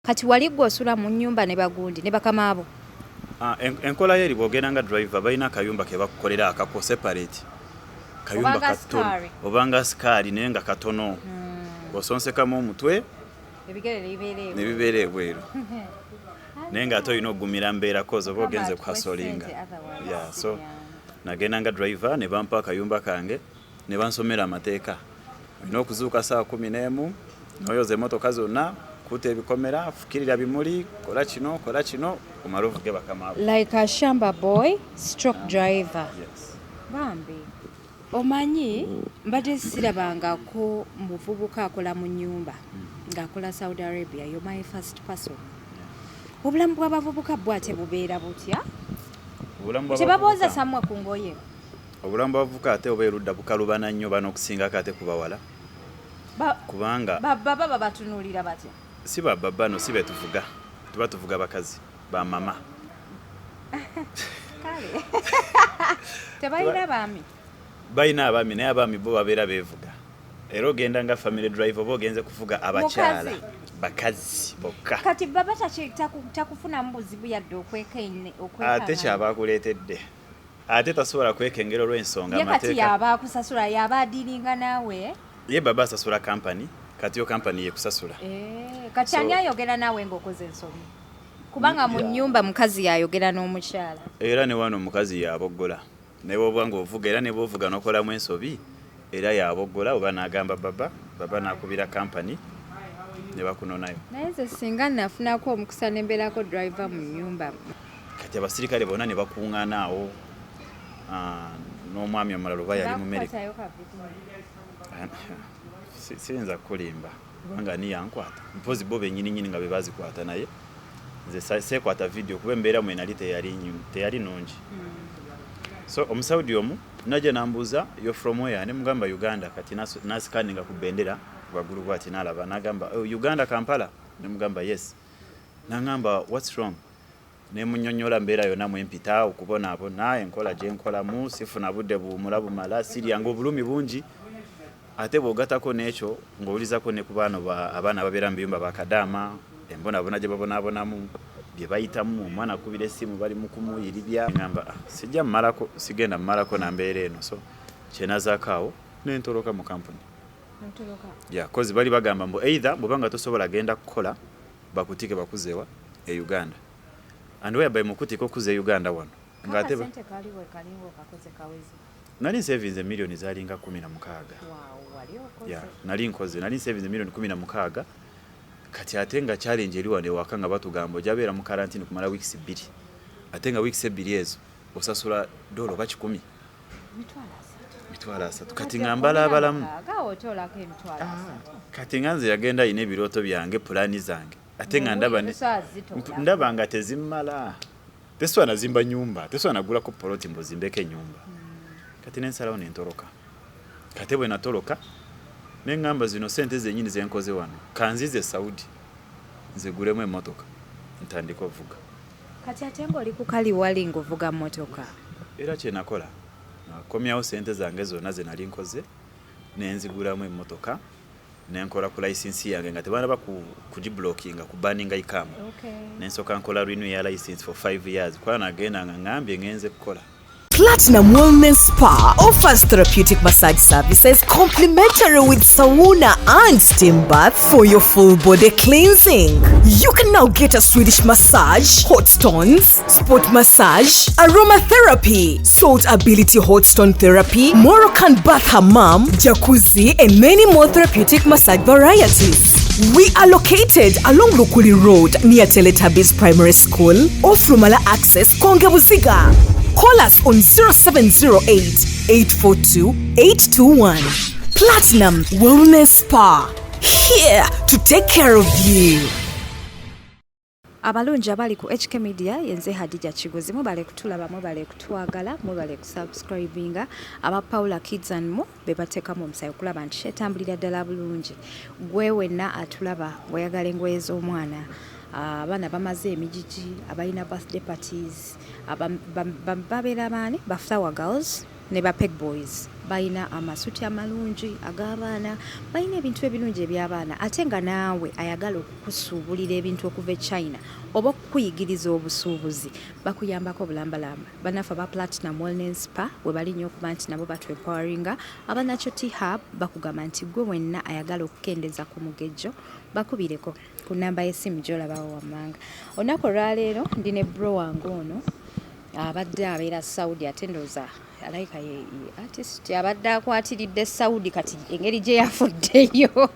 kati wali gw'osula mu nnyumba ne bagundi ne bakamaabo. Enkola yeri bw'ogenda nga driver balina akayumba ke bakukolera akako separate. Kayumba katono obanga sikaali naye nga katono. Osonsekamu omutwe ebigere ne bibeera ebweru. Naye nga ate olina okugumira mbeera kozo oba ogenze kukasolinga. So nagenda nga driver ne bampa akayumba kange ne bansomera amateeka. Olina okuzuuka saa 11 noyoza emmotoka zonna kuta ebikomera fukirira bimuli kola kino omala ovuge bakamaabo. Like a shamba boy stroke driver. Yes. Bambi omanyi mbadde sirabangako muvubuka akola mu nnyumba ng'akola Saudi Arabia. You're my first person. Obulamu bw'abavubuka bwate bubeera butya? Tebabooza samwa ku ngoye. Obulamu bw'abavubuka ate oba erudda bukalubana nnyo bano okusingako ate ku bawala. Kubanga baba babatunuulira batya? Si babba no si betuvuga. Tuba tuvuga bakazi ba mama. Kale. Tebalina baami. Balina abaami naye abaami bo babeera beevuga. Era ogenda nga family driver oba ogenze kuvuga abakyala. Bakazi bokka. Kati baba takufuna mbuzibu yadde okwekenne. Ate kyaba akuleetedde. Ate tasobola kwekengera olw'ensonga amateeka. Kati yaba akusasula yaba adiringa naawe. Ye baba asasula company. Kati yo company yekusasula. Kati ani ayogera naawe ng'okoze ensobi? Kubanga mu nnyumba mukazi yayogera n'omukyala. Era ne wano omukazi yaboggola. Ne bw'oba ng'ovuga era ne bw'ovuga n'okolamu ensobi era yaboggola oba n'agamba baba n'akubira company ne bakunonayo. Naye nze singa nafunako omukisa ne mbeerako driver mu nnyumba. Kati abasirikale bonna ne bakuŋŋaana awo n'omwami omulala oba yali mu Amerika. Siyinza kulimba kubanga ni yankwata mpozi bo bennyini nga bebazikwata naye nze seekwata video kuba embeera mwe nali teyali nungi. So omusaudi omu najja nambuuza yo from where ne mugamba Uganda. Kati nasikaninga ku bendera waggulu bwati n'alaba n'agamba Uganda Kampala ne mugamba yes. N'angamba what's wrong? Ne munnyonnyola mbeera yonna mwempita okubonaabona enkola gye nkolamu sifuna budde buwumula bumala siryanga obulumi bungi. Ate bw'ogatako n'ekyo ng'owulizako ne ku abaana ababeera mu biyumba bakadaama embonabona gye babonaabonamu bye bayitamu omwana akubira essimu bali mu kumuyiribya. Ngamba sigenda mmalako na mbeera eno. So kyenazaako awo n'entoloka mu kampuni. Kozi bali bagamba mbu either bw'obanga tosobola genda kukola bakutike bakuzeewa e Uganda. And whereby mukutika okuza e Uganda wano. Ngate sente kaliwe kakoze kawezi. Nali savings milioni zalinga 16. Nali savings milioni 16. Kati ate nga challenge eri wane waka nga batugamba ojabeera mu quarantine kumala weeks 2. Ate nga weeks 2 ezo osasula $10 10. Mitwala 3. Kati ngambala abalamu. Kati nganze yagenda ine ebirooto byange plani zange. Ate nga ndaba nga tezimmala. Teswana zimba nyumba. Teswana gula ko poloti mbozimbeke nyumba. Kati nensalawo nentoloka. Kati bwe natoloka nengamba zino sente zenyini zenkoze wano kanzize Saudi nzigulemu emmotoka ntandika ovuga. Kati ate ng'oli ku kaliwali ng'ovuga mmotoka. Era kye nakola nakomyawo sente zange zonna ze nali nkoze nenzigulamu emmotoka nenkola ku license yange nga tebanaba kugiblockinga kubaninga ikamu. Nensooka nkola renew ya license for 5 years kwa nagenda nga ngambye ngenze kukola. Platinum Wellness Spa offers therapeutic massage services complimentary with sauna and steam bath for your full body cleansing. You can now get a Swedish massage, hot stones, sport massage, aromatherapy, salt ability hot stone therapy, Moroccan bath hammam, jacuzzi, and many more therapeutic massage varieties. We are located along Lukuli Road near Teletubbies Primary School, off Rumala Access, Kongebuziga. Call us on 0708 842 821. Platinum Wellness Spa, here to take care of you. Abalungi abali ku HK Media yenze Hadija Kigozi mubale kutulaba mubale kutwagala mubale kusubscribinga aba Paula Kids and Mo bebateka mu msayo kulaba nti shetambulira ddala bulungi gwe wenna atulaba oyagala engoye z'omwana abaana bamaze emijiji abalina birthday parties babeera baani ba flower girls ne ba Peg Boys balina amasuti amalungi ag'abaana, balina ebintu ebirungi eby'abaana, ate nga naawe ayagala okukusuubulira ebintu okuva e China oba okukuyigiriza obusuubuzi, bakuyambako bulambalamba. Bannaffe aba Platinum Wellness Spa we bali nnyo okuba nti nabo batwempawaringa. aba Natural Tea Hub bakugamba nti gwe wenna ayagala okukendeeza ku mugejjo bakubireko ku nnamba y'essimu gy'olabawo wammanga. Olunaku olwaleero ndi ne bro wange ono abadde abeera Saudi, ate ndowooza alayika ye artist abadde akwatiridde Saudi, kati engeri gye yafuddeyo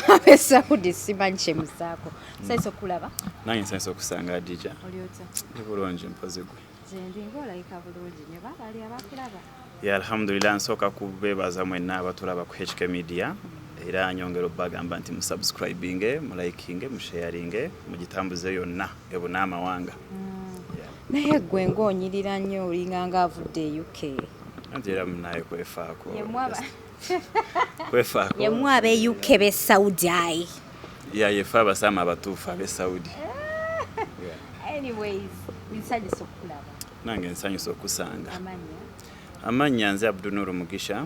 abe Saudi simanyi kyemusaako. Nsanyusa okulaba. Nange nsanyusa okusanga Adija. Oli otya? Ndi bulungi mpozi gwe. Zendi ng'olayika bulungi nnyo baali abakulaba. Ya alhamdulillah, nsooka kubeebaza mwenna abatulaba ku HK Media era nyongera obbagamba nti musubscribinge, mulikinge, musharinge, mugitambuze yonna ebuna amawanga. Naye gwe ng'onyirira nnyo olinganga avudde e UK. Anti era munaye kwefaako. Yemu abe UK be Saudi ayi. Ya yefa abasama abatuufu abe Saudi. Anyways, nsanyusa okulaba. Nange nsanyusa okusanga. Amanya. Amanya nze Abdunuru Mugisha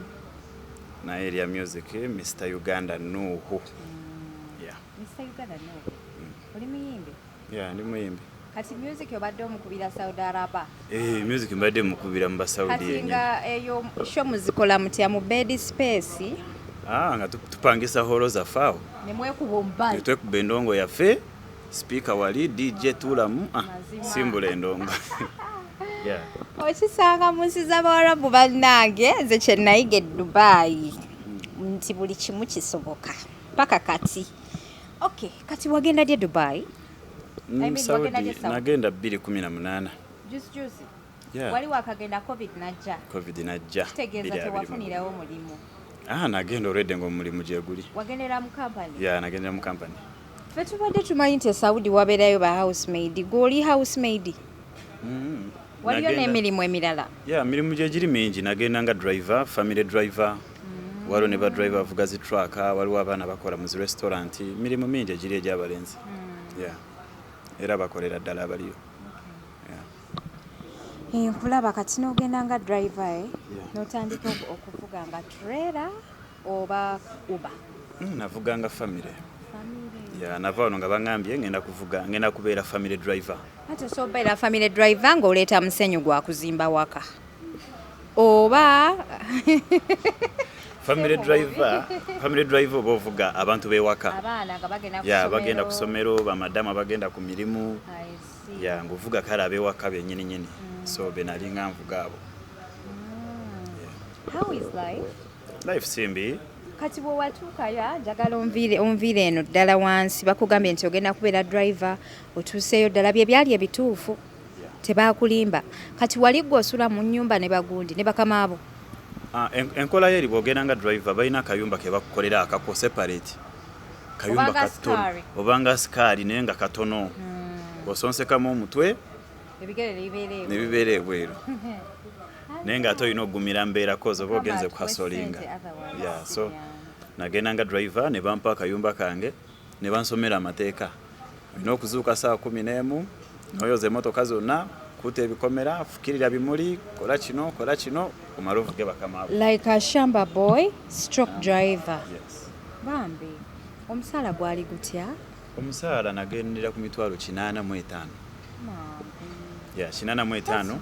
na Area Music Mr. Uganda Nuhu. Mr. Uganda Nuhu. Oli muyimbi? Ndi muyimbi. Kati music obadde omukubira Saudi Arabia. Music mbadde mukubira mu Saudi yenye. Kati nga eyo show muzikola mutya mu bed space. Nga tupangisa horo za fao. Ne mwekuba ombali. Twekuba endongo yaffe, speaker wali DJ tulamu, simbula endongo. Okisanga mu nsi z'Abarabu bannange, nze kye nayiga e Dubai. Nti buli kimu kisoboka. Paka kati. Okay, kati wagenda dye Dubai? Saudi nagenda 2018. Juzi. Yeah. Wali wakagenda COVID najja. Kitegeeza tewafunirawo mulimu. Nagenda already ng'omulimu gye guli. Wagendera mu company? Nagendera mu company. Ffe tubadde tumanyi nti Saudi wabeerayo ba housemaid. Gw'oli housemaid? Waliyo n'emirimu emirala? Emirimu gye giri mingi. Nagenda nga driver, family driver. Waliwo ne ba driver avuga zi truck, waliwo abaana bakola mu zi restaurant. Mirimu mingi egiri egy'abalenzi. Era bakolera ddala abaliyo. Nkulaba kati n'ogenda nga driver n'otandika okuvuga nga trailer oba Uber? Navuga nga family. Nava wano nga baŋŋambye ngenda kubeera family driver. Ate sobeera family driver ng'oleeta musenyu gwa kuzimba waka oba family driver oba ovuga abantu b'ewaka. Bagenda ku ssomero, bamadamu bagenda ku mirimu. Ng'ovuga kale ab'ewaka bennyini. So benali nga nvuga abo. How is life? Life simbi. Kati bwe watuukayo njagala onviire eno ddala wansi, bakugambye nti ogenda kubeera driver, otuuseeyo ddala bye byali ebituufu, tebaakulimba. Kati wali gwe osula mu nnyumba ne bagundi ne bakama abo? Enkola yeri bw'ogenda nga driver balina akayumba ke bakukolera akako separate. Kayumba katono obanga sikaali naye nga katono. Osonsekamu omutwe ne bibeera ebweru. Naye nga ate olina okugumira mbeerako oba ogenze kuhasolinga. So nagenda nga driver ne bampa akayumba kange ne bansomera amateeka. Olina okuzuuka saa 11, noyoza emmotoka zonna, kuta ebikomera, fukirira bimuli, kola kino omala ovuge bakama abo. Like a shamba boy stroke driver. Bambi omusaala gwali gutya? Omusaala nagendera ku mitwalo 85. 85.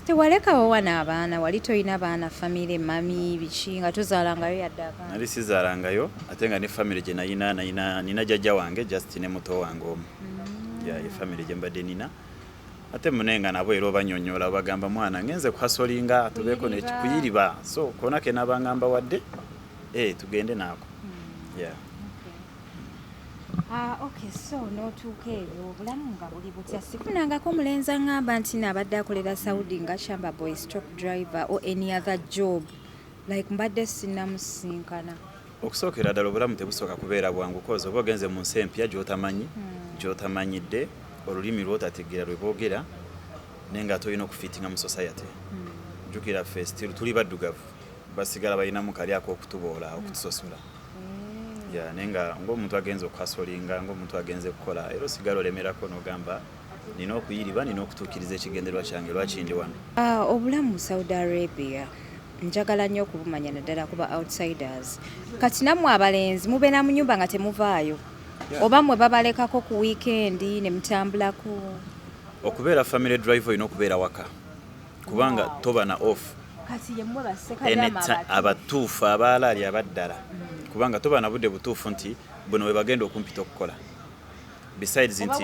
Tewalekawo wana abaana, wali toyina baana, family, mami, biki nga tozaalangayo yadde abaana? Nali sizaalangayo ate nga ne family gye nina jjajja wange just ne muto wange omu. Ye family gye mbadde nina. Ate munenga nabo era obanyonnyola bagamba mwana ngenze kuhasolinga tubeeko nekikuyiriba. So kona ke nabangamba wadde tugende naako. Okay, so n'otuuka ebyo obulamu nga buli butya. Sifunangako omulenzi aŋŋamba nti nabadde akolera Saudi nga shamba boy stroke driver or any other job. Like mbadde sinnamusinkana. Okusookera ddala obulamu tebusooka kubeera bwangu kozi oba ogenze mu nsi empya gy'otamanyidde, olulimi lw'otategeera lwe boogera, naye nga tolina okufiitinga mu society. Jjukira ffe still tuli baddugavu, basigala balinamu kali ak'okutuboola okutusosola. Naye nga ng'omuntu agenze okuhasolinga, ng'omuntu agenze kukola, era osigala olemerako n'ogamba nina okuyiriba nina okutuukiriza ekigendererwa kyange lwaki ndi wano. Obulamu mu Saudi Arabia njagala nnyo okubumanya naddala kuba outsiders. Kati nammwe abalenzi mubeera mu nnyumba nga temuvaayo oba mwe babalekako ku weekendi ne mutambulako? Okubeera family drive olina okubeera waka kubanga toba na off kati yemmwe bassekadama abatuufu abaalaali abaddala kubanga toba na budde butuufu nti buno we bagenda okumpita okukola. Besides nti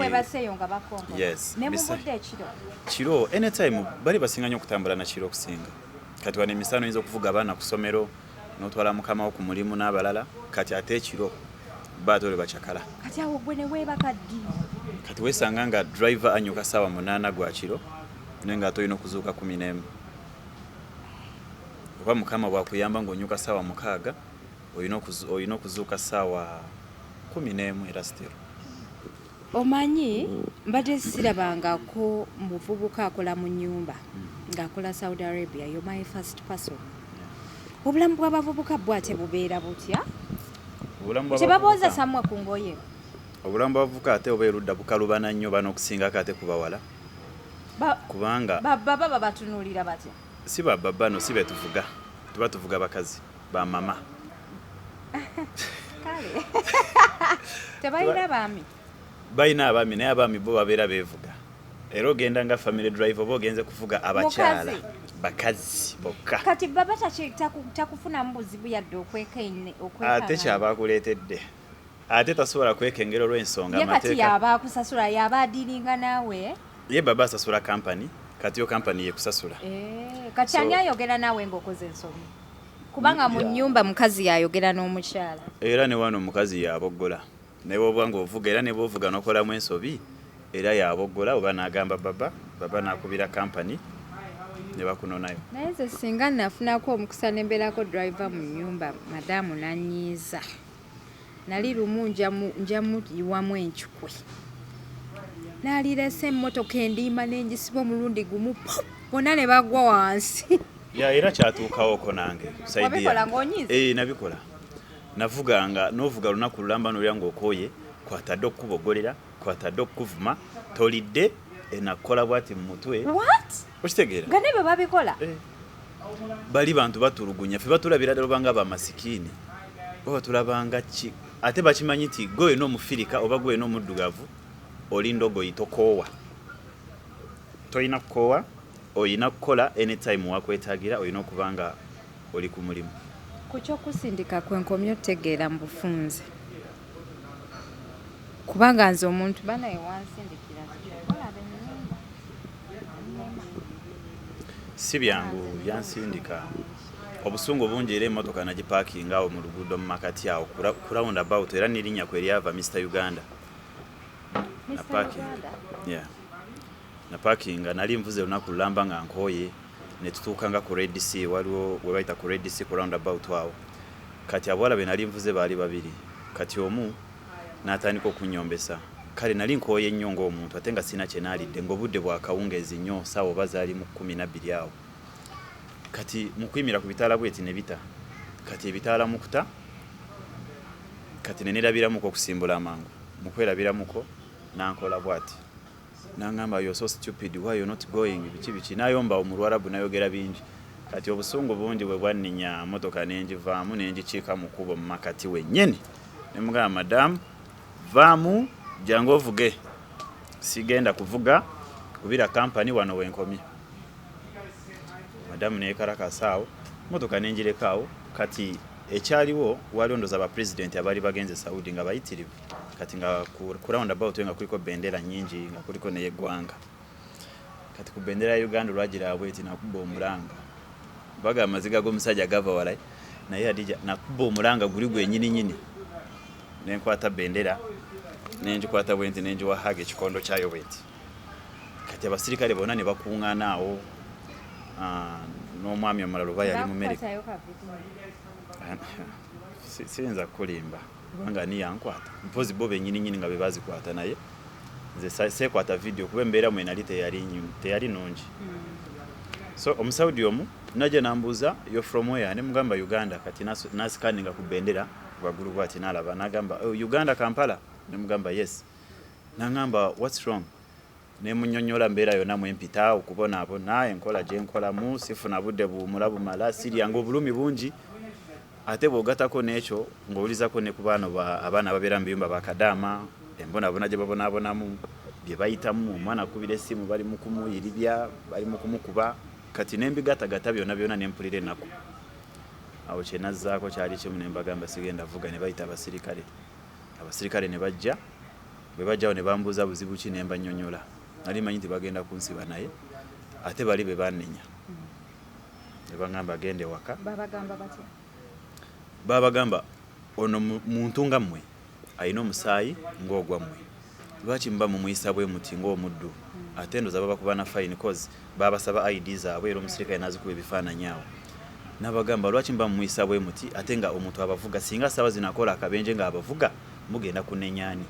yes, kiro anytime bali basinga nnyo okutambula na kiro okusinga. Kati wane emisano oyinza okuvuga abaana ku ssomero n'otwala mukama wo ku mulimu n'abalala, kati ate ekiro baatole bakyakala. Kati awo gwe ne weebaka ddi? Kati weesanga nga driver anyuka ssaawa 8 gwa kiro naye nga ate olina okuzuuka 11. Oba mukama bwakuyamba ng'onyuka ssaawa 6 olina okuzuuka ssaawa 11 era still. Omanyi mbadde sirabangako muvubuka akola mu nnyumba ng'akola Saudi Arabia. You're my first person. Obulamu bw'abavubuka bwate bubeera butya? Tebabooza samwe ku ngoye? Obulamu bw'abavubuka ate oba erudda bukalubana nnyo bano okusinga ate ku bawala. Kubanga baba babatunuulira batya? Si babba no si betuvuga. Tuba tuvuga bakazi ba mama. Kale. Tebalina baami? Bayina abaami naye abaami bo babeera beevuga. Era ogenda nga family drive oba ogenze kuvuga abakyala bakazi bokka. Kati baba takufunamu buzibu yadde okwekenne ate kyabakuleetedde. Ate tasobola kwekengera olw'ensonga amateeka. Ye kati yabaakusasula yaba adiiringa naawe? Ye baba asasula kampani, kati yo kampani yekusasula. Kati ani ayogera naawe ng'okoze ensobi? Kubanga mu nnyumba mukazi yayogera n'omukyala. Era ne wano omukazi yaboggola. Ne bw'oba ng'ovuga era ne bw'ovuga n'okolamu ensobi era yaboggola oba n'agamba baba n'akubira kampani ne bakunonayo. Naye nze singa nafunako omukisa ne mbeerako driver mu nnyumba madamu n'annyiiza. Nali lumu njamuyiwamu enkikwe. Naalirese emmotoka endiima n'engisiba omulundi gumu bonna ne bagwa wansi. Era kyatuukawo ko nange. Wabikola ng'onyiiza? Nabikola. Navuganga n'ovuga lunaku lulamba n'olya ng'okooye kwatadde okukubogolera kwatadde okukuvuma tolidde enakola bwati mu mutwe. What? Okitegeera? Nga ne bwe babikola? Bali bantu batulugunya ffe batulabira ddala obanga bamasikini oba tulabanga ki ate bakimanyi nti gwe n'omufirika oba gwe n'omuddugavu oli ndogoyi tokoowa. Toyina kukoowa oyina kukola anytime wakwetaagira olina okubanga oli ku mulimu. Ku kyokusindika kwenkomyo otegeera mu bufunze kubanga nze omuntu banaye wansindikira si byangu byansindika obusungu bungi era emmotoka nagipaakinga awo mu luguudo mu makati awo ku roundabout era n'erinnya kwe lyava Mr. Uganda. Napaakinga nali nvuze lunaku lulamba nga nkooye ne tutuukanga ku Red Sea waliwo we bayita ku Red Sea ku roundabout awo. Kati abawala be nali nvuze baali babiri. Kati omu n'atandika okunnyombesa. Kale nali nkooye nnyo ng'omuntu ate nga sina kye naalidde ng'obudde bwakawungeezi nnyo ssaawa oba zaali mu 12 awo. Kati mu kuyimira ku bitaala bweti ne bita. Kati ebitaala mukuta. Kati ne nerabiramuko okusimbula amangu. Mu kwerabiramuko n'ankola bwati. Nangamba you're so stupid, why you're not going? Biki nayomba omulwarabu nayogera bingi. Kati obusungu bungi bwe bwanninya motoka nenjivaamu nenjikiika mu kubo mu makati wennyini. Ne mugamba madam vaamu jangu ovuge. Sigenda kuvuga kubira kampani wano wenkomye. Madam neekarakasaawo motoka nenjirekawo. Kati ekyaliwo waliwo ndoza aba president abali bagenze Saudi nga bayitirivu. Kati nga ku roundabout nga kuliko bendera nyingi nga kuliko n'eggwanga. Kati ku bendera ya Uganda lwagira bweti nakuba omulanga. Baga amaziga g'omusajja gava wala naye Hadija nakuba omulanga guli gwennyini nenkwata bendera nenjikwata bwenti nenjiwahaga ekikondo kyayo bwenti. Kati abasirikale bonna ne bakuŋŋaana awo n'omwami omulala oba yali mu Amerika. Siyinza kulimba kubanga ni yankwata mpozi bo bennyini nga bebazikwata naye nze seekwata video kuba embeera mwe nali teyali nungi. So omusaudi omu najja nambuuza yo from where ne mugamba Uganda. Kati nasikaninga ku bendera bagulu bwati nalaba nagamba Uganda Kampala ne mugamba yes. Nangamba what's wrong? ne munnyonnyola mbeera yonna mwempita okubonaabona enkola gye nkolamu sifuna budde buwumula bumala sirya ng'obulumi bungi ate bw'ogatako n'ekyo ng'owulizako ne ku abaana ababeera mu biyumba bakadaama embonabona gye babonaabonamu bye bayitamu omwana akubira essimu bali mu kumuyiribya bali mu kumukuba kati n'embigatagata byonna ne mpulira ennaku awo kye nazzaako kyali kimu ne mbagamba sigenda vuga ne bayita abasirikale ne bajja bwe bajjawo ne bambuuza buzibu ki ne mbannyonnyola nali manyi nti bagenda kunsiba naye ate bali be bannenya ne bagamba agende waka babagamba ono muntu nga mmwe alina omusaayi ng'ogwammwe lwaki muba mumuyisa bwe muti ng'omuddu ate ndoza babakuba na fine cause babasaba ID zaabwe era omusirikale nazikuba ebifaananyi awo nabagamba lwaki muba mumuyisa bwe muti ate nga omuntu abavuga singa saawa zinakola akabenje ng'abavuga mugenda kunenyaani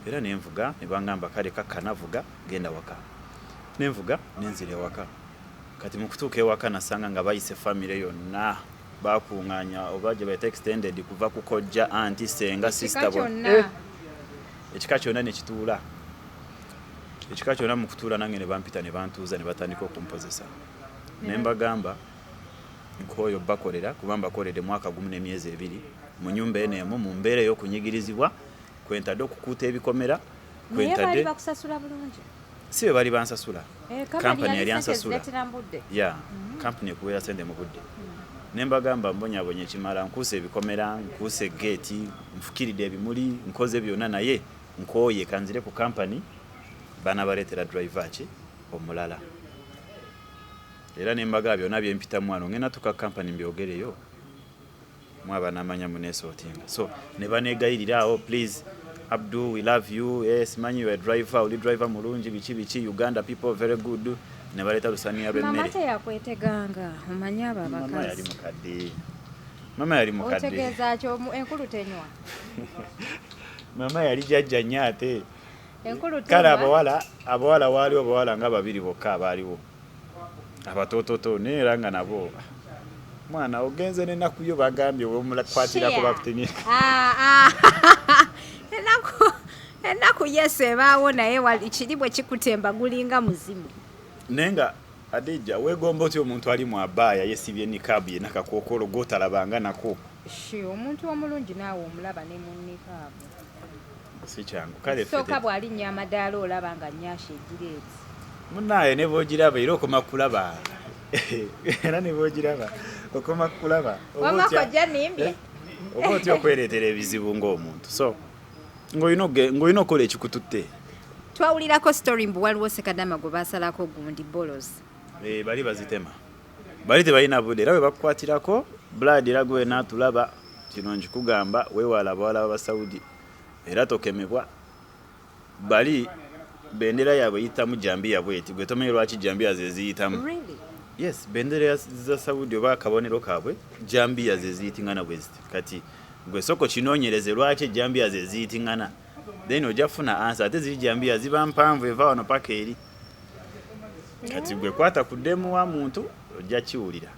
era nenvuga ne bangamba kale kakkanavuga genda waka nenvuga nenzira ewaka kati mu kutuuka ewaka nasanga nga bayise famire yonna bakuŋŋaanya oba gye bayita extended kuva ku kojja anti senga sister ekika kyonna ne kituula ekika kyonna mu kutuula nange ne bampita ne bantuuza ne batandika okumpozesa ne mbagamba nkooyo bakolera kuba mbakolere mwaka gumu n'emyezi 2 mu nyumba eno emu mu mbeera ey'okunyigirizibwa kwentadde okukuuta ebikomera kwentadde si be bali bansasula kampani yali ansasula kampani ekubeera sente mu budde ne mbagamba mbonyabonya ekimala nkuusa ebikomera nkuusa egeeti nfukiridde ebimuli nkoze byonna naye nkooye kanzire ku kampani banabaleetera driver ki omulala era ne mbagamba byonna byempitamu wano ngenda tuka kampani mbyogereyo mwaba namanya muneesootinga so ne baneegayirira awo please Abdul, we love you. Yes, man, you are a driver. Uli driver mulungi bichi Uganda people very good. Ne baleta lusania lw'emmere. Mama yakweteganga omanya ababakazi. Mama yali mukadde. Otegeeza kyo enkulu tenywa. Mama yali jjajja nnyo ate. Enkulu tenywa. Kale abawala waaliwo abawala nga babiri bokka abaaliwo. Abatoototo neera nga nabo. Mwana ogenze n'ennaku yo bagambye w'omulakwatirako bakutemye. Ennaku yese baawo naye kiri bwe kikutemba gulinga muzimu. Nenga Adija wegomba otyo omuntu ali mu abaya yesibye nikabu ye nakakookolo gotalabanga nako. Omuntu omulungi naawe omulaba ne mu nikabu. Si kyangu kale fete. Soka bwali nnya amadaala olaba nga nnyasha egireeti. Munaye ne bwogiraba era okoma kulaba. Era ne bwogiraba okoma kulaba. Wamakojja nimbye. Oba otyo okwereetera ebizibu ng'omuntu. So ngoyina okola ekikututte. Twawulirako story mbu waliwo Sekadama gwe baasalako gundi bolos. Bali bazitema. Bali tebalina budde era bwe bakukwatirako blood era gwe naatulaba kino nkikugamba weewala abawala b'Abasaudi era tokemebwa. Bali bendera yaabwe yitamu jambiya bweti gwe tomanyi lwaki jambiya ze ziyitamu. Really? Yes, bendera za Saudi oba akabonero kaabwe jambiya ze ziyitingana bweziti kati gwe soko kinoonyereze lwaki jambiya ze ziyitingana then ojafuna answer ate ziri jambiya ziba mpanvu eva wano paka eri kati gwe kwata ku ddemu wa muntu ojja kiwulira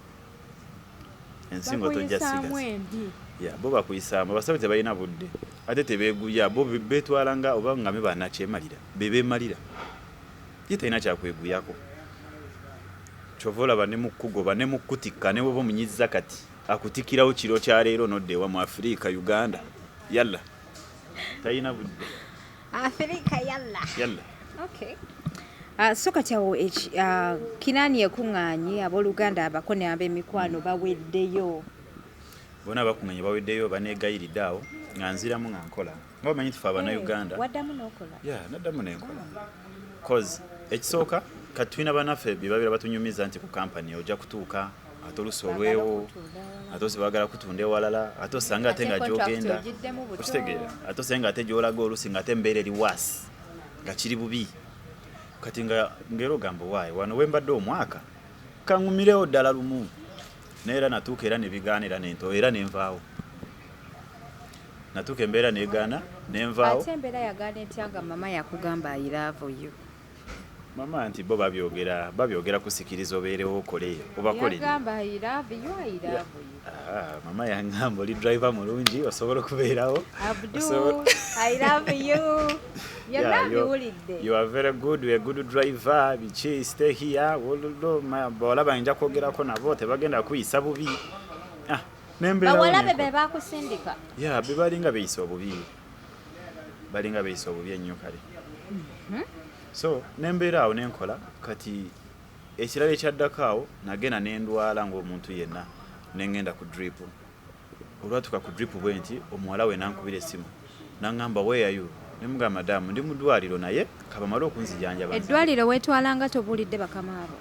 ensingo tojja sigaza bo bakuyisaamu abasawo tebalina budde ate tebeeguya bo beetwalanga oba nga me banakyemalira bebeemalira ye talina kyakweguyako kyova olaba ne mu kugoba ne mu kutikka ne bwoba omunyiza kati akutikirawo kiro kya leero nodde ewa mu Afirika Uganda yalla talina budde Afirika yalla. Okay. So kati awo Kinaani ekuŋŋaanye abooluganda abakone ab'emikwano baweddeyo. Bona bakuŋŋaanye baweddeyo baneegayiridde awo nga nziramu nga nkola. Nga bamanyi tufe Abannayuganda. Waddamu n'okola? Naddamu n'enkola. Cause ekisooka kati tulina bannaffe bye babeera batunyumiza nti ku kampani ojja kutuuka ate olusi olwewo ate osi baagala kutunda ewalala ate osanga ate nga gy'ogenda okitegeera ate osanga ate gy'olaga olusi nga ate embeera eri waasi nga kiri bubi kati ng'era ogamba waayi wano we mbadde omwaka kaŋŋumirewo ddala lumu neera natuuka era ne bigaanira nento era nenvaawo natuuka embeera neegaana nenvaawo ate embeera yagaana etya nga mama yakugamba I love you mama nti bo babyogera kusikiriza obeerewo okole obakole yagamba I love you mama yangamba oli driver mulungi osobola okubeerawo Abdul I love you you are very good, you are a good driver bichi stay here bawala nja kwogerako nabo tebagenda kuyisa bubi bawala bebe bakusindika be balinga beyisa obubi ennyo kale so nembeeraawo nenkola kati ekirala ekyaddako awo nagenda nendwala ng'omuntu yenna nengenda ku drip olwatuka ku drip bwe nti omuwala we nankubira essimu naŋŋamba where are you nemugamba madamu ndi mu ddwaliro naye kabamale okunzijanjaba eddwaliro weetwalanga tobulidde bakamaabo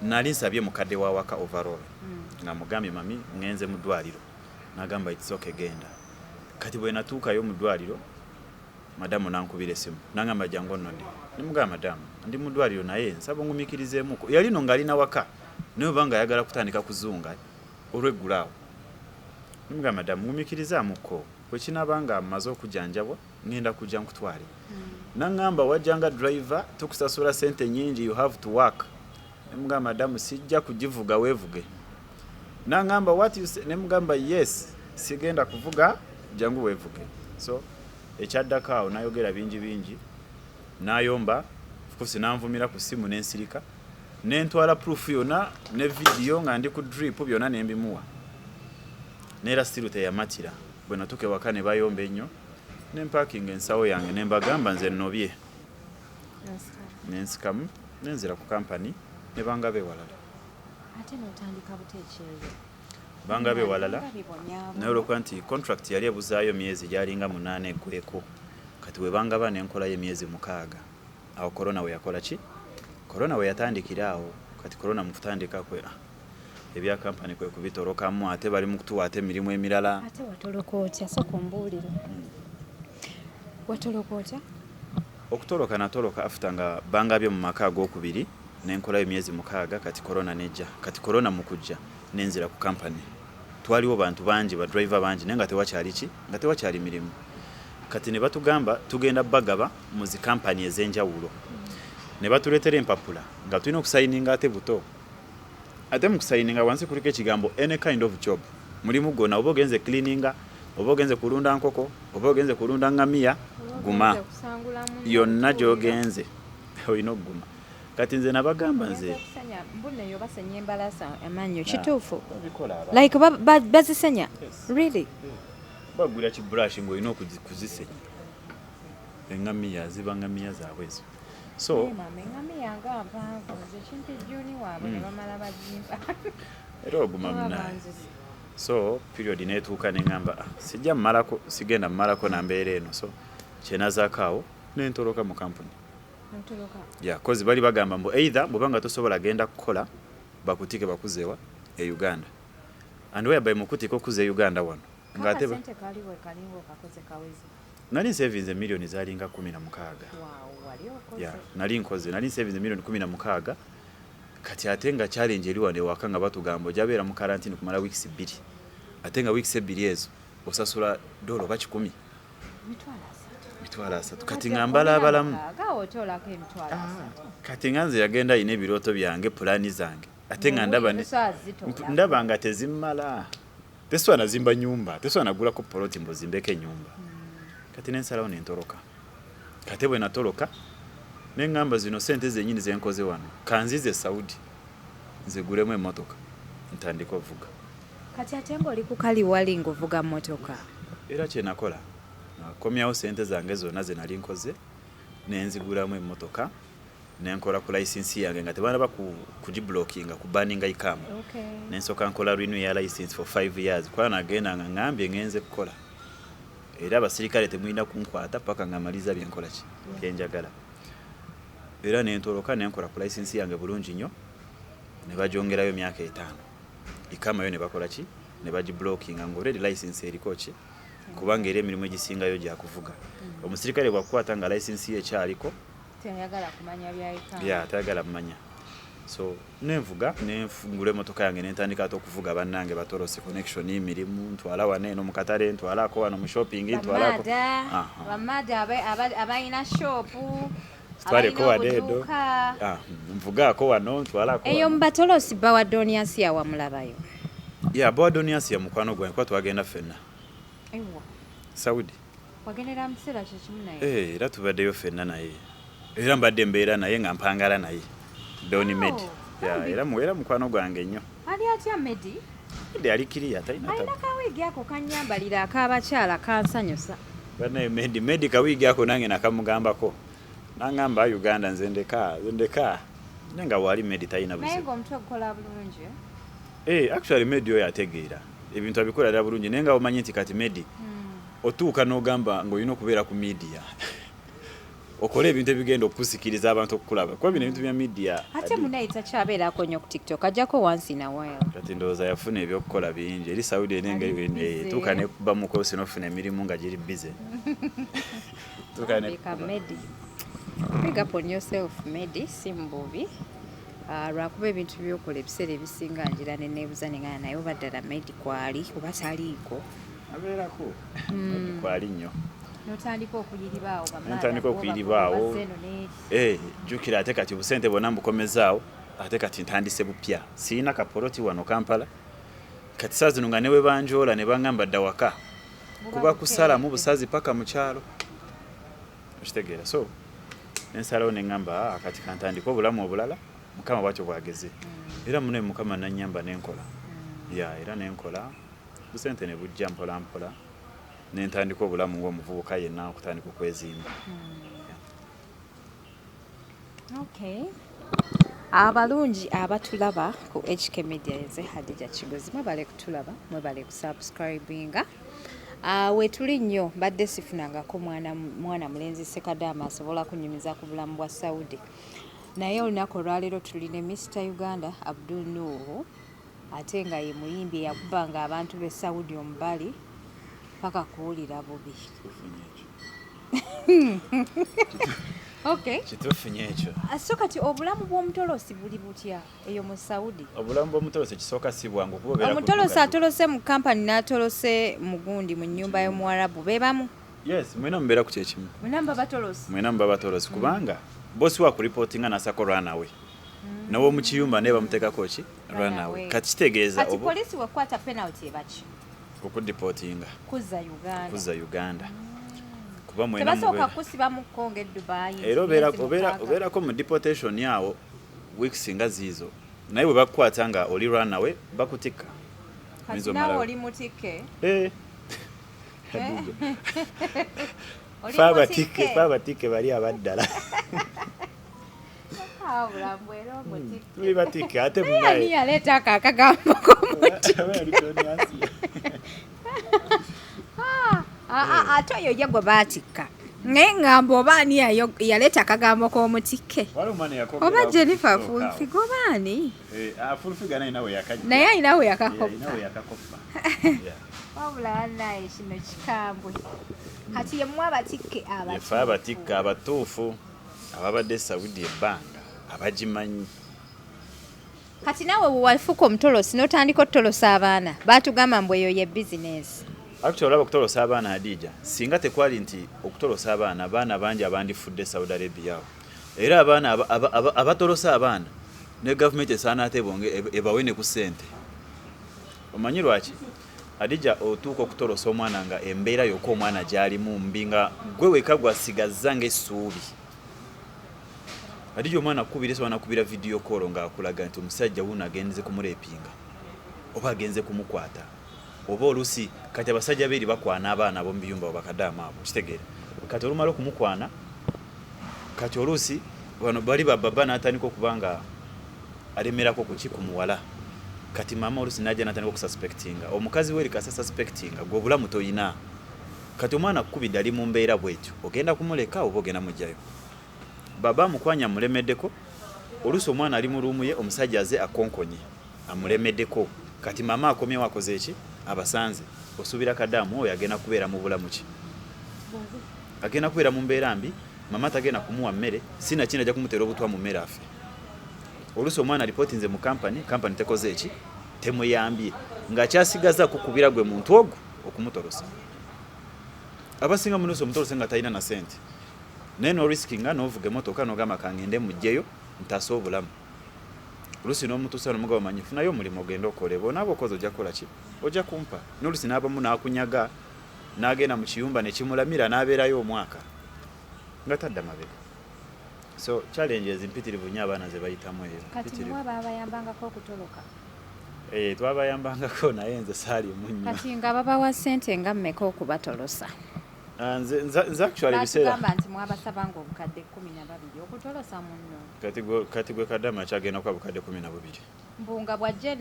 nali nsabye mukadde wa waka overall nga mugambye mami ngenze mu ddwaliro nagamba it's okay genda kati bwe natuukayo mu ddwaliro madamu nankubira essimu naŋŋamba jangu nnodde nemugamba madamu ndi mu ddwaliro naye nsaba ngumikirizeemuko yali no ng'alina waka naye oba nga ayagala kutandika kuzunga olweggulaawo nemugamba madamu ngumikirizaamukko bwekinaaba nga mmaze okujanjabwa ngenda kujja nkutwale naŋŋamba wajjanga driver tukusasula sente nyingi you have to work nemugamba madamu sijja kugivuga weevuge naŋŋamba what you say nemugamba yes sigenda kuvuga jangu weevuge so ekyaddako awo nayogera bingi nayomba fukusi nanvumira ku simu nensirika nentwala proof yonna ne video nga ndi ku drip byonna nembimuwa neera still teyamatira bwe natuuka ewaka ne bayomba ennyo nempakinga ensawo yange nembagamba nze nnobye nensikamu nenzira ku kampani ne banga bewalala ate n'otandika buteekyeyo banga bewalala naye olwokuba nti contract yali ebuzaayo myezi gyalinga 8 eggweko kati webanga bana enkolayo emyezi 6 awo korona we yakola ki korona we yatandikira awo kati korona mu kutandika kwe ebya kampani kwe kubitolokamu ate bali mu kutuwa ate emirimu emirala ate watoloka otya soko mbuulire watoloka otya okutoloka natoloka after nga bangabye mu maka ag'okubiri nenkolayo emyezi 6 kati korona nejja kati korona mu kujja nenzira ku kampani twaliwo bantu bangi ba driver bangi naye nga tewakyali ki nga tewakyali mirimu kati ne batugamba tugenda bagaba mu zi kampani ez'enjawulo ne batuleetera empapula nga tulina okusayininga ate buto ate mu kusayininga wansi kuliko ekigambo any kind of job mulimu gwonna oba ogenze cleaninga oba ogenze kulunda nkoko oba ogenze kulunda ngamiya guma yonna gy'ogenze olina okuguma kati nze nabagamba nze mbuneyo basenya embalasa amanyo kituufu like bazisenya really bagula kibrush ng'olina okuzisenya engamiya ziba ngamiya zaabwe ezo so engamiya nga mpanvu nze kintu jjuni waabwe ne bamala bazimpa era oguma munaye so period neetuuka neŋŋamba sijja mmalako sigenda mmalako nambeera eno so kyenazaako awo nentoloka mu kampuni kozi bali bagamba mbu either bwebanga tosobola genda kukola bakutike bakuzeewa e Uganda and whereby mukutike okuza e Uganda wano ngate nali savings milioni zalinga 16 nali nkoze nali savings milioni 16 kati ate nga challenge eri wano ewaka nga batugamba ojabeera mu quarantine kumala weeks 2 ate nga weeks 2 ezo osasula $10 ba 10 mitwala 3 kati ngambala abalamu kati nganze yagenda ine ebiroto byange pulani zange ate nga ndaba nga tezimmala teswana zimba nyumba teswana gula ko poloti mbozimbeke nyumba kati nensalawo nentoloka kati bwe natoloka nengamba zino sente zenyini zenkoze wano kanzize Saudi nzigulemu emmotoka ntandika ovuga kati ate ng'oli ku kaliwali ng'ovuga mmotoka era kyenakola nakomyawo sente zange zonna ze nali nkoze nenzigulamu emmotoka nenkola ku license yange nga tebanaba kugiblockinga kubaninga ikamu nensooka nkola renew ya license for 5 years kwa nagenda nga ngambye ngenze kukola era abasirikale temulina kunkwata paka ngamaliza byenkola ki byenjagala era nentoloka nenkola ku license yange bulungi nnyo ne bajongerayo emyaka 5 ikama yo ne bakola ki ne bagiblockinga ng'already license eriko ki kubanga era emirimu egisingayo gya kuvuga omusirikale bwakukwata nga license ye ekyaliko tayagala kumanya byayika tayagala kumanya so nenvuga nenfungula emmotoka yange nentandika okuvuga bannange batolose connection y'emirimu ntwala wane eno mu katale ntwalako wano mu shopping ntwalako bamada abayina shopu twaleko wadeedo nvugaako wano ntwalako eyo mubatolosi bawadoniasi yawamulabayo bawadoniasi ya mukwano gwange kuba twagenda ffenna Saudi wagendera mu kiseera kyekimu naye era tubaddeyo ffenna naye era mbadde mbeera naye nga mpangala naye Doni Medi era mukwano gwange nnyo ali atya Medi ali kiriya talina kawiigi ako kanyambalira ak'abakyala kansanyusa banaye Medi kawiigi ako nange nakamugambako nangamba Uganda nze ndeka naye nga wali Medi talina buzibu naye ng'omutwe gukola bulungi actually Medi oyo ategeera ebintu abikolera bulungi naye nga omanyi nti kati Medi otuuka n'ogamba ng'olina okubeera ku media okola ebintu ebigenda okusikiriza abantu okukulaba kuba bino ebintu bya media ate munaye takyabeerako nnyo ku TikTok ajjako once in a while kati ndowooza yafuna ebyokukola bingi eri Saudi enenge tuuka nekuba mukosi n'ofuna emirimu nga giri bize big up on yourself Medi si mububi lwakuba ebintu byokola ebiseera ebisinga ngira neneebuza nengana naye oba ddala Medi kwali oba taliiko abeerako kwali nnyo notandika okuyiribaawo jjukira ate kati obusente bwonna mbukomezaawo ate kati ntandise bupya sirina kapoloti wano Kampala kati saa zino nga ne bwe banjoola ne baŋŋamba dda waka kuba kusalamu busazi paka mu kyalo okitegeera so nensalawo ne ŋŋamba kati kantandika obulamu obulala Mukama bwatyo bwageze era munaye Mukama nannyamba nenkola era nenkola busente ne bujja mpola mpola nentandika obulamu ng'omuvubuka yenna okutandika okwezimba abalungi abatulaba ku HK Media yenze Hadija Kigozi mwebale kutulaba mwebale kusubscribinga wetuli nnyo mbadde sifunangako mwana mulenzi Sekadama asobola kunyumiza ku bulamu bwa Saudi naye olunaku olwaleero tuline Mr Uganda Abdul Nuhu ate nga ye muyimbi eyakubanga abantu b'e Saudi omubali paka kuwulira bubi kitufunye ekyo so kati obulamu bw'omutolosi buli butya eyo mu Saudi obulamu bw'omutolosi kisooka si bwangu omutolosi atolose mu kampani n'atolose mugundi mu nnyumba y'Omuwarabu beebamu mwena mubeera ku kyekimu mwena muba batolosi kubanga bosi wa kuripootinga nasako ranawe nawe mu kiyumba naye bamuteekako ki ranawe kati kitegeeza kati polisi wekwata penalty ebaki okudipootinga kuzza Uganda kuba mwena tebasooka kusiba mu Kongo e Dubai era obeerako mu deportation yawo weeks nga ziizo naye bwe bakukwata nga oli ranawe bakutikka kati nawe oli mutikke fabatike bali abaddala tuli batike ate munaye yaleeta akagambo ate oyo ye gwe baatikka naye ngamba obaani yaleeta akagambo k'omutikke oba Jennifer Fulfiga obaani naye ayinawe yakakopa wabula naye kino kikambwe kati yemu abatikke abatuufu ababadde Saudi ebbanga abagimanyi kati naawe wewafuuka omutolosi n'otandika otolosa abaana baatugamba mbu eyo ye bizinesi actually olaba okutolosa abaana Hadija singa tekwali nti okutolosa abaana bangi abandifudde Saudi Arabia era abaana abatolosa abaana ne gavumenti esaana ate bonge ebawe ne ku ssente omanyi lwaki Hadija otuuka okutolosa omwana nga embeera yokka omwana gy'alimu mbi nga gwe weka gwasigazza ng'essuubi Hadija omwana akubira so anakubira video call ng'akulaga nti omusajja wuno agenze kumuleepinga oba agenze kumukwata oba olusi kati abasajja beeri bakwana abaana ab'omu biyumba bakadaama abo kitegeera kati olumala okumukwana kati olusi wano bali bababa n'atandika okuba nga alemerako ku kikumuwala kati maama olusi n'ajja n'atandika okususpectinga omukazi we erikasa suspectinga gwe obulamu toyina kati omwana akukubidde ali mu mbeera bwetyo ogenda kumuleka oba ogenda mugjayo baba amukwanya amulemeddeko olusi omwana ali mu luumu ye omusajja aze akonkonye amulemeddeko kati maama akomyewo akoze eki abasanze osuubira kadaamu oyo agenda kubeera mu bulamu ki agenda kubeera mu mbeera mbi maama tagenda kumuwa mmere sina kindi ajja kumuteera obutwa mu mmere afe olusi omwana alipootinze mu kampani tekoze eki temuyambye ng'akyasigaza kukubira gwe muntu ogwo okumutolosa abasinga munosi omutolose nga talina na sente neno riskinga novuga emotoka nogama kangende mujjeyo ntasa obulamu olusi n'omutuusa n'omugabo manyi funayo omulimu ogenda okoleba onaaba okoze ojja kukola ki ojja kumpa n'olusi n'abamu n'akunyaga n'agenda mu kiyumba ne kimulamira n'abeerayo omwaka nga tadda mabega so challenges mpitirivu nnyo abaana ze bayitamu eyo kati mwe babayambangako okutoloka twabayambangako naye nze saalimu nnyo kati nga babawa ssente nga mmeka okubatolosa nze actually biseera batugamba nti mwabasabanga obukadde 12 okutolosa munno kati gwe kaddama kyagenda kuba bukadde 12 mbunga bwajja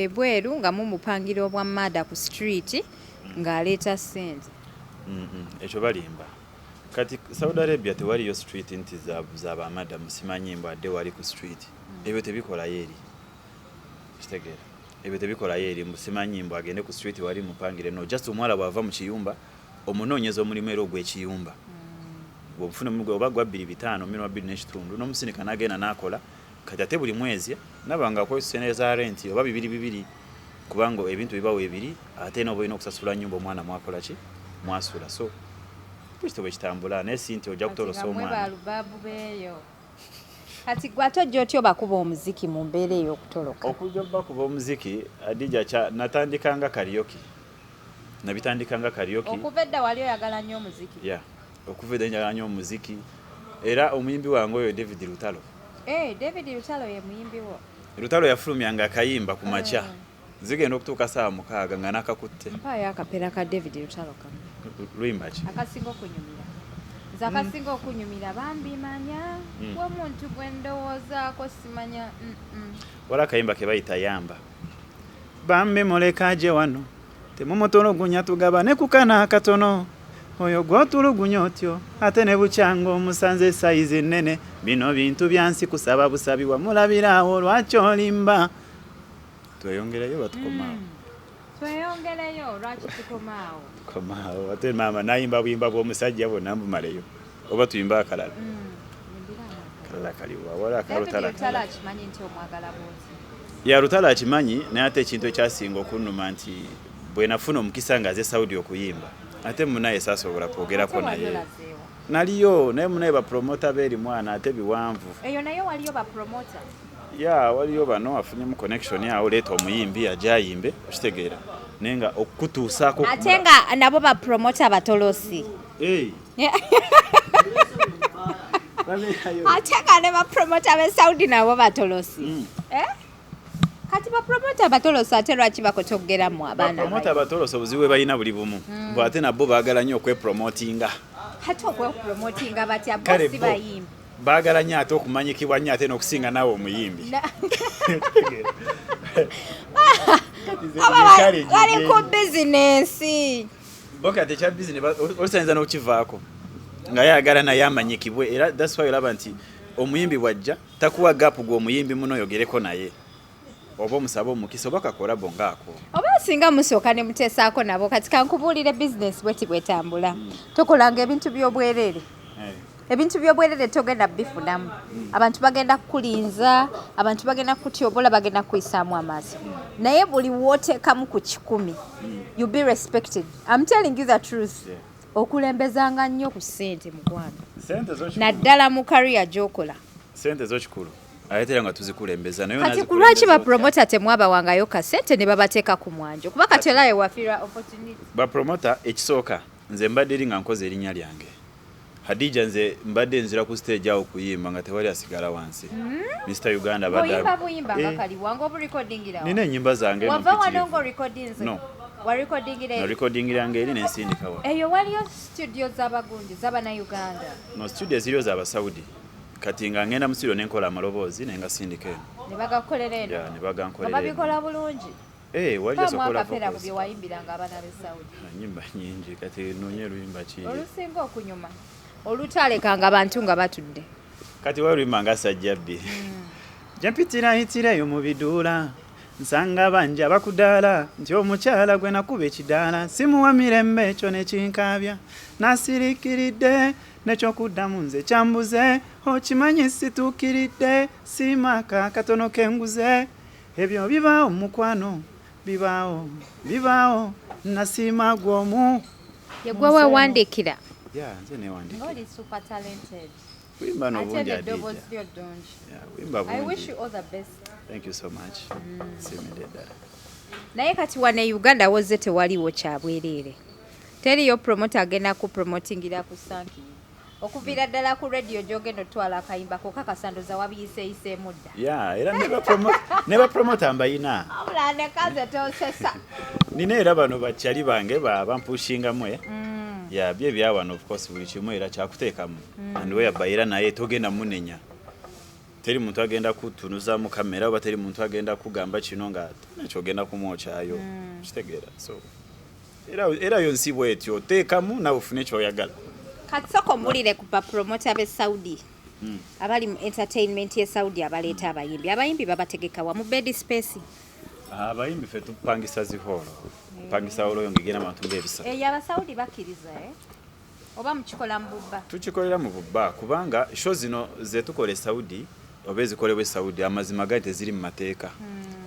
ebweru nga mumupangira obwa mada ku street ng'aleeta ssente ekyo balimba kati Saudi Arabia tewaliyo street nti z'abamada musimanyi mbu adde wali ku street ebyo tebikolayo eri kitegeera ebyo tebikolayo eri musimanyi mbu agende ku street wali mupangire no just omwala bwava mu kiyumba omunoonyeza omulimu era ogw'ekiyumba bw'ofuna omulimu oba gwa 2,500 2 n'ekitundu n'omusinika n'agenda n'akola kati ate buli mwezi nabanga akozesa sente za rent oba 2 kubanga ebintu bibawo ebiri ate n'oba olina okusasula nnyumba omwana mwakola ki mwasula so bwekityo bwe kitambula naye si nti ojja kutolosa omwana kati gwe ate ojja otya obakuba omuziki mu mbeera ey'okutoloka okujja bakuba omuziki Adija natandikanga karaoke nabitandikanga karaoke okuva edda wali oyagala nnyo omuziki okuva edda njagala nnyo omuziki era omuyimbi wange oyo David Lutalo David Lutalo ye muyimbi wo Lutalo yafulumyanga akayimba ku makya zigenda okutuuka 6 nga nakakutte mpaayo akapera ka David Lutalo kamu luyimba ki akasinga okunyumira nze akasinga okunyumira bambimanya omuntu gwe ndowoozaako simanya wala akayimba ke bayita yamba bambi mulekaje wano temumutulugunya tugaba ne kukana akatono oyo gw'otulugunya otyo ate ne bukyanga omusanze sayizi nnene bino bintu byansi kusaba busabi wamulabiraawo lwaki olimba tweyongereyo batukomaawo tweyongereyo lwaki tukomaawo komaawo ate maama nayimba buyimba bw'omusajja bwonna mbumaleyo oba tuyimba akalala kalala kaliwa wala akalutala akimanyi nti omwagala bwoti ya Lutalo akimanyi naye ate ekintu ekyasinga okunnuma nti bwe nafuna omukisa nga aze Saudi okuyimba ate munaye saasobola kwogerako naye naliyo naye munaye bapromota beeri mwana ate biwanvu eyo naye waliyo bapromota waliyo bano afunyemu connection yawo leeta omuyimbi ajayimbe okitegeera naye nga okutuusaako ate nga nabo bapromota batolosi ate nga ne bapromota be Saudi nabo batolosi kati bapromota batolosi ate lwaki bakotogeramu abaana bapromota batolosi obuzibu balina buli bumu bwe ate nabo baagala nnyo okwepromotinga ate okwepromotinga batya bosi bayimbi baagala nnyo ate okumanyikibwa nnyo ate n'okusinga nawe omuyimbi bali ku bizinensi ate ekya bizinesi olusanyiza n'okukivaako nga yagala naye amanyikibwe era that's why olaba nti omuyimbi bwajja takuwa gapu gw'omuyimbi muno oyogereko naye oba omusaba omukisa oba kakolabo ngaako oba singa musooka ne muteesaako nabo kati kankubuulire bizinesi bweti bwetambula tokolanga ebintu by'obwerere ebintu by'obwerere togenda bifunamu abantu bagenda kukulinza abantu bagenda kukutyobola bagenda kukuyisaamu amaaso naye buli wooteekamu ku 10 you be respected. I'm telling you the truth okulembezanga nnyo ku ssente mukwano naddala mu kariya gy'okola ssente zo kikulu ayetera nga tuzikulembeza nayo kati ku lwaki bapromota temwabawangayo ka ssente ne babateeka ku mwanjo kuba kati era yewafiirwa opportunity bapromota ekisooka nze mbadde eri nga nkoze erinnya lyange Hadija nze mbadde nzira ku stage awo kuyimba nga tewali asigala wansi Mr. Uganda badda buyimba ngakali wango obu recordingira nina ennyimba zange wava wanongo recordings no wa recordingira no recordingira ngeri nensindika wa eyo waliyo studio z'abagunji z'abana Uganda no studio ziriyo z'aba Saudi kati nga ngenda mu studio nenkola amaloboozi nenga sindika ne bagakolera eno ya ne bagankolera babikola bulungi wali sokola fera ku byewayimbiranga abana be Saudi nyimba nyingi kati nonye luyimba ki olusinga okunyuma olutalekanga abantu nga batudde kati waluyimba nga sajjabbi jampitira mu biduula nsanga banja bakudaala nti omukyala gwe nakuba ekidaala simuwa mirembe ekyo nekinkaabya nasirikiridde nekyokuddamu nze kyambuze okimanyi situukiridde simaaka katono kenguze ebyo bibaawo mukwano bibaawo nasiima gwomu yegwe weewandikira Yeah, nze newandiika. Ngoli super talented. Wimba no bungi Ate Adija. Yeah, wimba bungi. I wish you all the best. Thank you so much. Simide ddala. Naye kati wane Uganda wozze tewaliwo kyabwereere. Teriyo promoter agenda ku promotingira ku Sanki. Okuviira ddala ku radio gy'ogenda otwala akayimba ko kakasandoza wabiyiseeyiseemu dda. Yeah, era ne ba promoter mbayina. Wabula ne kaze tosesa. Nina era bano bakyali bange bampushingamu ya bye byawano of course buli kimu era kyakuteekamu and whereby era naye togenda munenya teri muntu agenda kutunuza mu kamera oba teri muntu agenda kugamba kino nga kyogenda kumwokyayo kitegeera so era yonsi bwetyo oteekamu nawe ufune kyoyagala Kati soko mulire ku promoter be Saudi. Abali mu entertainment ye Saudi abaleeta abayimbi babategeka wa mu bed space. Abayimbi ffe tupangisa ziholo pangisa holo yongegera abantu ng'ebisatu Aba Saudi bakkiriza oba mukikola mu bubba tukikolera mu bubba kubanga show zino ze tukole Saudi oba ezikolebwa Saudi amazima gati teziri mu mateeka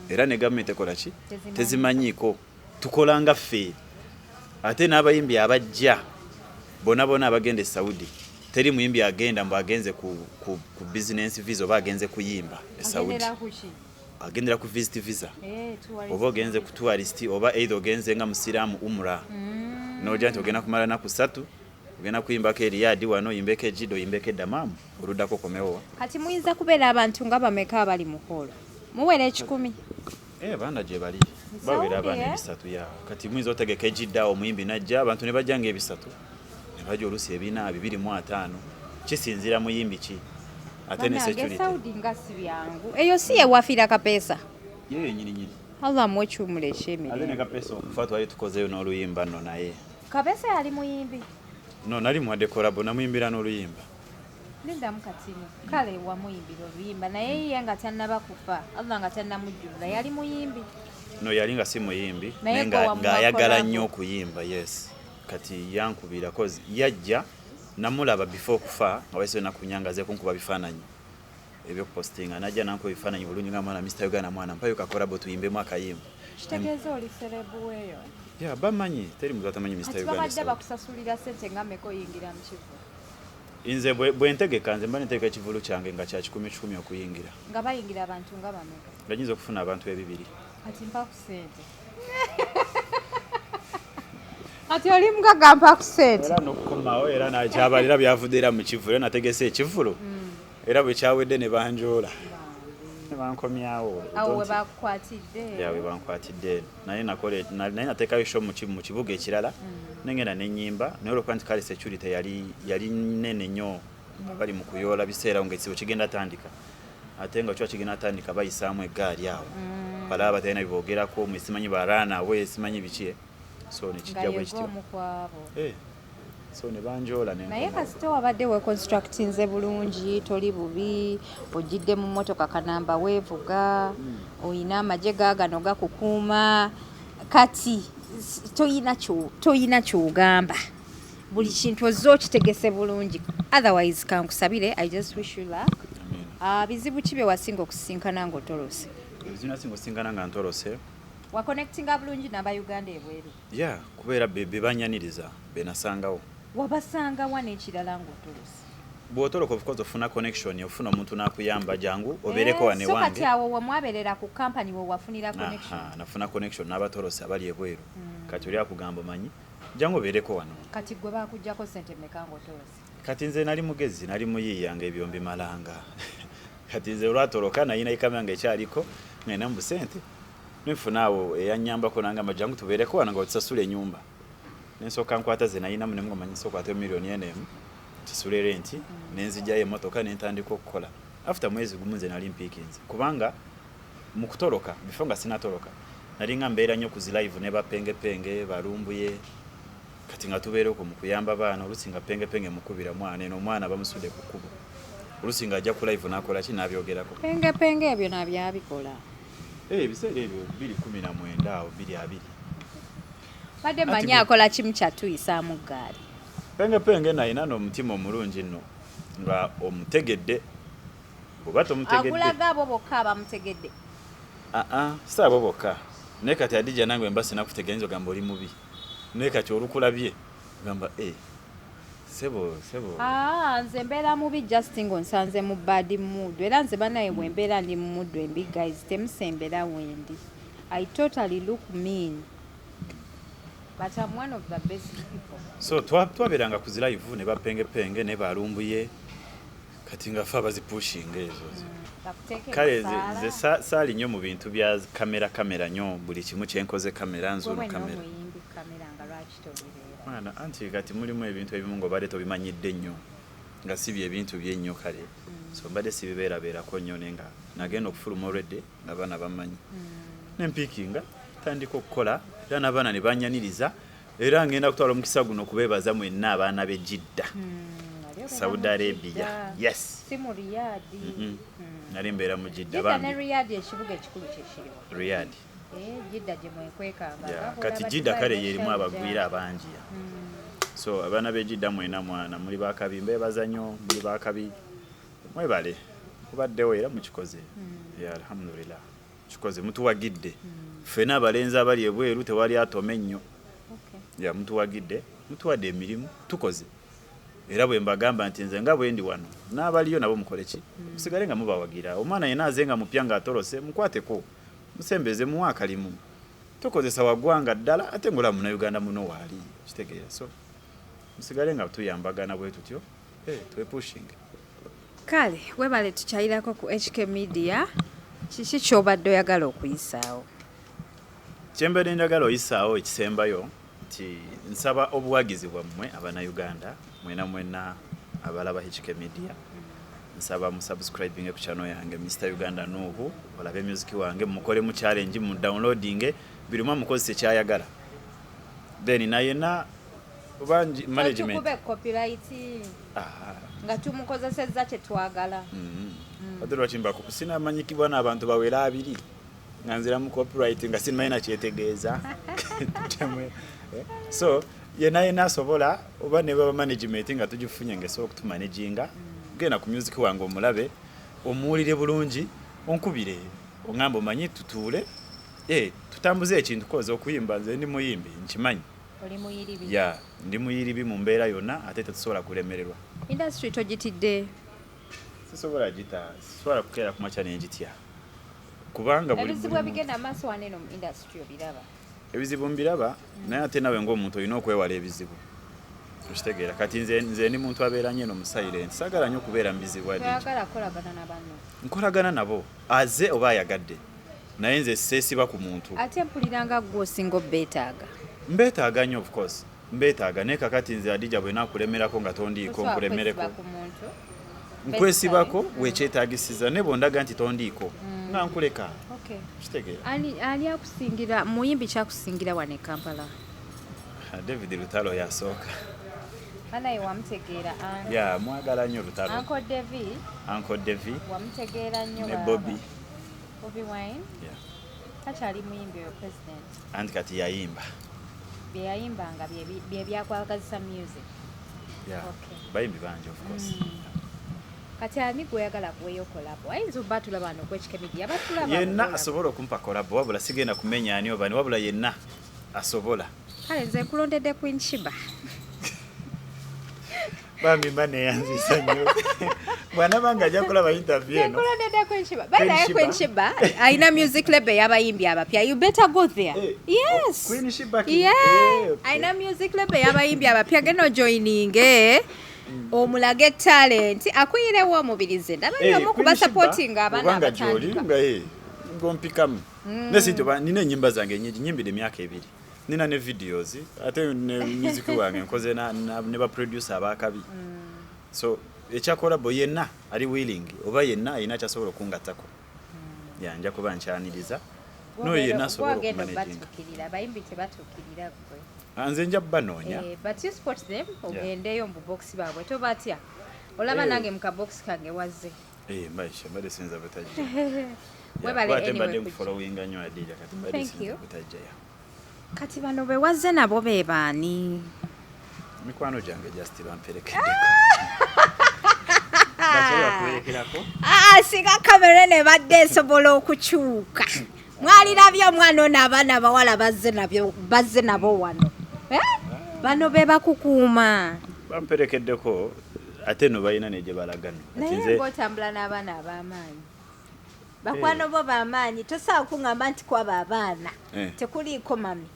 era ne government ekola ki tezimanyiiko tukolanga ffe ate n'abayimbi abajja bona abagenda e Saudi teri muyimbi agenda mbu agenze ku business visa oba agenze kuyimba e Saudi agendera ku visit visa oba ogenze ku tourist oba either ogenze nga musiramu umra nojja nti ogenda kumala naku 3 ogenda kuyimbako Riyadh wano oyimbeko Ejido oyimbeko Damamu oluddako komewo kati muyinza kubeera abantu nga bameka abali mu holo muwera 10 baana gye bali babeera abaana ebisatu ya kati muyinza otegeka Ejidda omuyimbi najja abantu ne bajja ng'ebisatu ne bajja olusi 225 kisinzira muyimbi ki ate ne security Saudi nga si byangu eyo si yewafira kapesa yeye nyini Allah mwekyumule kyemire ate ne kapesa okufa twali tukozeyo n'oluyimba nno naye kapesa yali muyimbi no nali mwadde kolabo namuyimbira n'oluyimba Linda mukatini kale wa muyimbira oluyimba naye ye nga tannaba kufa Allah nga tannamujjula yali muyimbi no yali nga si muyimbi Naye nga ayagala nnyo okuyimba yes kati yankubira kozi yajja namulaba before kufa nga wese nakunyangaze kunkuba bifaananyi ebyo postinga najja nanko bifaananyi bulungi nga mwana Mr. Uganda mwana mpayo kakola bo tuyimbemu akayimba kitegeeza oli serebu weyo ya bamanyi teri muntu atamanyi Mr. Uganda bajja bakusasulira sente nga meko yingira mu kivu inze bwentegeka nze mba ntegeka ekivulu kyange nga kya 10 okuyingira nga bayingira abantu nga bameka nganyinza okufuna abantu 200 ati mpa ku sente ati oli mugaga mpa ku sente era nokukomawo era nakyabalira byavudde era mu kivulu era nategese ekivulu era bwe kyawedde ne banjoola ne bankomyawo awo we bakukwatidde yawe bankwatidde naye nateekayo show mu kibuga ekirala nengenda nenyimba naye olwokuba nti kale security yali nene nnyo bali mu kuyoola biseera nga ekizibu kigenda tandika ate nga kiba kigenda tandika bayisaamu eggaali awo balaba batalina biboogerako mwesimanyi baraana we simanyi biki so nekijja bwekityo so ne banjoola naye kasite wabadde weconstructinze bulungi toli bubi ojjidde mu mmotoka kanamba weevuga oyina amagye gaagano gakukuuma kati toyina kyogamba buli kintu ozze okitegese bulungi otherwise kankusabire I just wish you luck bizibu ki bye wasinga okusinkana ng'otolose zinasinga okusinkana nga ntolose waconnectinga bulungi n'abayuganda ebweru ya kubeera be banyaniriza benasangawo wabasangawa n'ekirala ng'otolose bw'otoloka of course ofuna connection ofuna omuntu n'akuyamba jangu obeereko wane wange so kati awo wamwaberera ku company we wafunira connection nafuna connection n'abatolose abali ebweru kati oli akugamba manyi jangu obeereko wano kati gwe bakuggyako sente mmeka ng'otolose kati nze nali mugezi nali muyiiyanga ebyo mbimalanga kati nze olwatoloka nayina ikamyange ekyaliko ngenda mu busente nifuna awo eyanyambako nangamba jangu tubeereko wano nga otusasula ennyumba nensooka nkwata ze nayinamu ne mugamba nyinza okwata miliyoni enemu tusule renti nenzijjayo emmotoka nentandika okukola after mwezi gumu nze nali mpiikinze kubanga mu kutoloka before nga sinatoloka nali nga mbeera nnyo ku zi live ne bapengepenge balumbuye kati nga tubeereko mu kuyamba baana olusi nga pengepenge mukubira mwana eno omwana bamusudde ku kkubo olusi nga ajja ku live n'akola ki n'abyogerako pengepenge ebyo nabyabikola ebiseera ebyo 2019 awo 2020 badde manyi akola kimu kyatuyisaamu ggaali pengepenge nayina n'omutima omulungi nno nga omutegedde oba tomutegedde akulaga abo bokka abamutegedde si abo bokka naye kati Adija nange mba sinakutegeeza ogamba oli mubi naye kati olukulabye gamba sebo nze mbeera mubi just ng'onsanze mu bad mood era nze banaye bwe mbeera ndi mu mood embi guys temusembera wendi. I totally look mean but I'm one of the best people. So twaberanga ku live ne bapengepenge ne balumbuye kati nga fa bazipushinga ezo. Kale ze sali nnyo mu bintu bya kamera nnyo buli kimu kyenkoze kamera nzuno kamera. Mwana anti kati mulimu ebintu ebimu ngo bale tobimanyidde nnyo nga sibye ebintu byennyo kale. So mbadde sibibeera ko nnyo nenga nagenda okufuluma already abana bamanyi. Nempikinga tandika okukola era n'abaana ne banyaniriza era ngenda kutwala omukisa guno kubeebaza mwenna abaana b'e Jidda. Saudi Arabia. Yes. Si mu Riyadh. Nali mbeera mu Jidda Jidda ne Riyadh ekibuga ekikulu kyekiriwa. Riyadh. Jidda gye mwekwekanga. Kati Jidda kale yerimu abagwira abangi. So abaana b'e Jidda mwena mwana muli bakabi mbeebaza nnyo muli bakabi mwebale kubaddewo era mukikoze. Alhamdulillah. Kikoze mutuwagidde. Fena abalenzi abali ebweru tewali atome nnyo. Mutuwagidde mutuwadde emirimu tukoze. Era bwe mbagamba nti nze nga bwe ndi wano n'abaliyo nabo mukole ki musigale nga mubawagira omwana yena azenga mupya nga atolose mukwateko musembeze mu mwaka limu tukozesa wagwanga ddala ate ngola mu Uganda muno wali kitegeera so musigale nga tuyambagana bwe tutyo twe pushing. Kale webale tukyayirako ku HK Media kiki kyobadde oyagala okuyisaawo? Kyembadde njagala oyisaawo ekisembayo nti nsaba obuwagizi bwammwe abannayuganda mwena abalaba HK Media nsaba mu subscribing ku channel yange Mr Uganda Nuhu olabe music wange mukole mu challenge mu downloading biruma mukozese kyayagala then nayena ubanji management tukube copyright nga tumukozesezza kye twagala adoro chimba ko kusina manyikibwa n'abantu bawera abiri nganzira mu copyright nga sinmayina kyetegeeza so yena sobola oba ne baba management nga tujifunye ngeso okutumanaginga gena ku music wange omulabe omuwulire bulungi onkubire ongamba omanyi tutule tutambuze ekintu koza okuyimba nze ndi muyimbi nkimanyi oli muyiribi ndi muyiribi mu mbeera yonna ate tetusobola kulemererwa industry tojitidde sisobola sisobola kukeera ku macha n'enjitya kubanga buli ebizibu ebigenda maaso waneno mu industry obiraba ebizibu mbiraba naye ate nawe ng'omuntu olina okwewala ebizibu okitegeera kati nze ni muntu abeera nnyo mu silent sagala nnyo okubeera mu bizibu nkolagana nabo aze oba ayagadde naye nze seesiba ku muntu ate mpuliranga gwe osinga obbeetaaga mbeetaaga nnyo of course mbeetaaga naye kakati nze Adija bwe naakulemerako nga tondiiko nkulemereko nkwesibako wekyetaagisiza ne bw'ondaga nti tondiiko nga nkuleka kitegeera ani akusingira muyimbi kyakusingira wano e Kampala? David Lutalo yasooka anaye wamutegeera mwagala nnyo Lutalo Uncle Devi wamutegeera nnyo ne Bobby Wine kakyali muyimbi oyo president anti kati yayimba byeyayimbanga bye byakwagazisa music bayimbi bangi of course kati ani gweyagala kuweyo kolabo ayinza obba tulaba wano ku HK Media batulaba yenna asobola okumpa kolabo wabula sigenda kumenya ani oba ni wabula yenna asobola kale nze nkulondedde Queen Shiba bambi baneyanzisa nnyo bwana banga ajja kulaba interview eno nkulondedde Queen Shiba banaye Queen Shiba ayina music label y'abayimbi abapya you better go there yes Queen Shiba ayina music label y'abayimbi abapya geno joining omulage talent akuyirewo omubirize ndabayo kuba supporting abana abatandika ngompikamu nesito nina enyimba zange nyingi nyimbide emyaka 2 nina ne videos ate ne music wange nkoze ne ba producer abakabi so ekyakola bo yenna ali willing oba yenna ina kyasobola kungatako yanja kuba nkyaniriza no yenna sobola okumanaging abayimbi tebatukirira gwe anze nja banoonya but you support them ogendeyo mu box baabwe tobatya olaba nange muka box kange wazze maisha mbade senza bataji webale anyway following anyo Adija kati mbade senza bataji kati bano be wazze nabo be baani mikwano jange just bamperekedde singa kamera ne badde sobola okukyuka mwalirabye omwana ono abaana abawala bazze nabo wano bano be bakukuuma bamperekeddeko ate no balina ne gye balagana naye ng'otambula n'abaana ab'amaanyi bakwano bo b'amaanyi tosaba kuŋŋamba nti kwaba abaana tekuliiko mami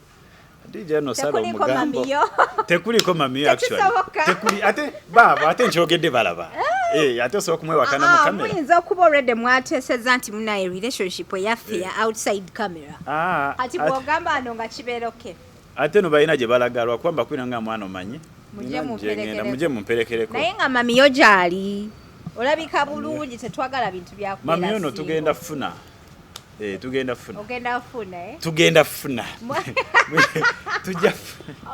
DJ no sala tekuliiko omugambo mamiyo tekuliiko mamiyo actually tekuli ate baba ate nkyogedde balaba ate osobola kumwewakana mu kamera muyinza okuba already mwateeseza nti munaye relationship eyaffe ya outside camera ati bw'ogamba ano nga kibeera oke ate no balina gye balaga lwakuba mbakwira nga mwana omanyi muje mumperekereko naye nga mamiyo gyali olabika bulungi tetwagala bintu byakubeera mamiyo no tugenda funa tugenda funa ogenda funa tugenda funa tujja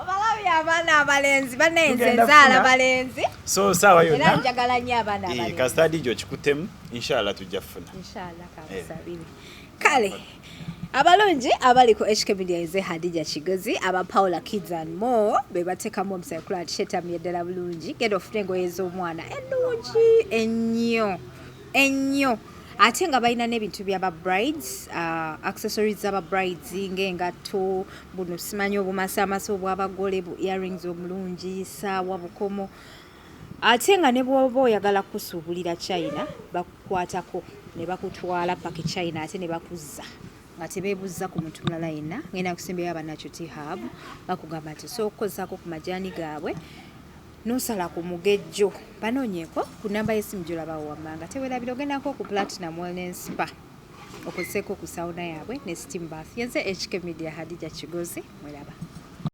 obalabi abaana abalenzi banenze nzaala balenzi so sawa yonna era njagala nnyo abaana abalenzi kasitadi gyo kikutemu inshallah tujja funa inshallah kabasabire kale abalungi abali ku HK Media eze Hadija Kigozi aba Paula Kids and More be bateekamu omusayi kula t-shirt ddala bulungi genda ofune engoye z'omwana ennungi ennyo ate nga balina n'ebintu byaba brides accessories z'aba brides ng'engatto buno simanyi obumasaamasa obw'abagole bu earrings omulungi saawa bukomo ate nga ne bw'oba oyagala kusuubulira China bakukwatako ne bakutwala paka China ate ne bakuzza nga tebeebuzza ku muntu mulala yenna ngenda kusimbirayo abanakyuti hub bakugamba nti sookukozaako ku majaani gaabwe nosala ku mugejjo banoonyeeko ku namba y'essimu gy'olabawo wammanga teweerabira ogendako ku Platinum Wellness Spa okozeeko ku sawuna yaabwe ne steam bath yenze HK Media Hadija Kigozi mweraba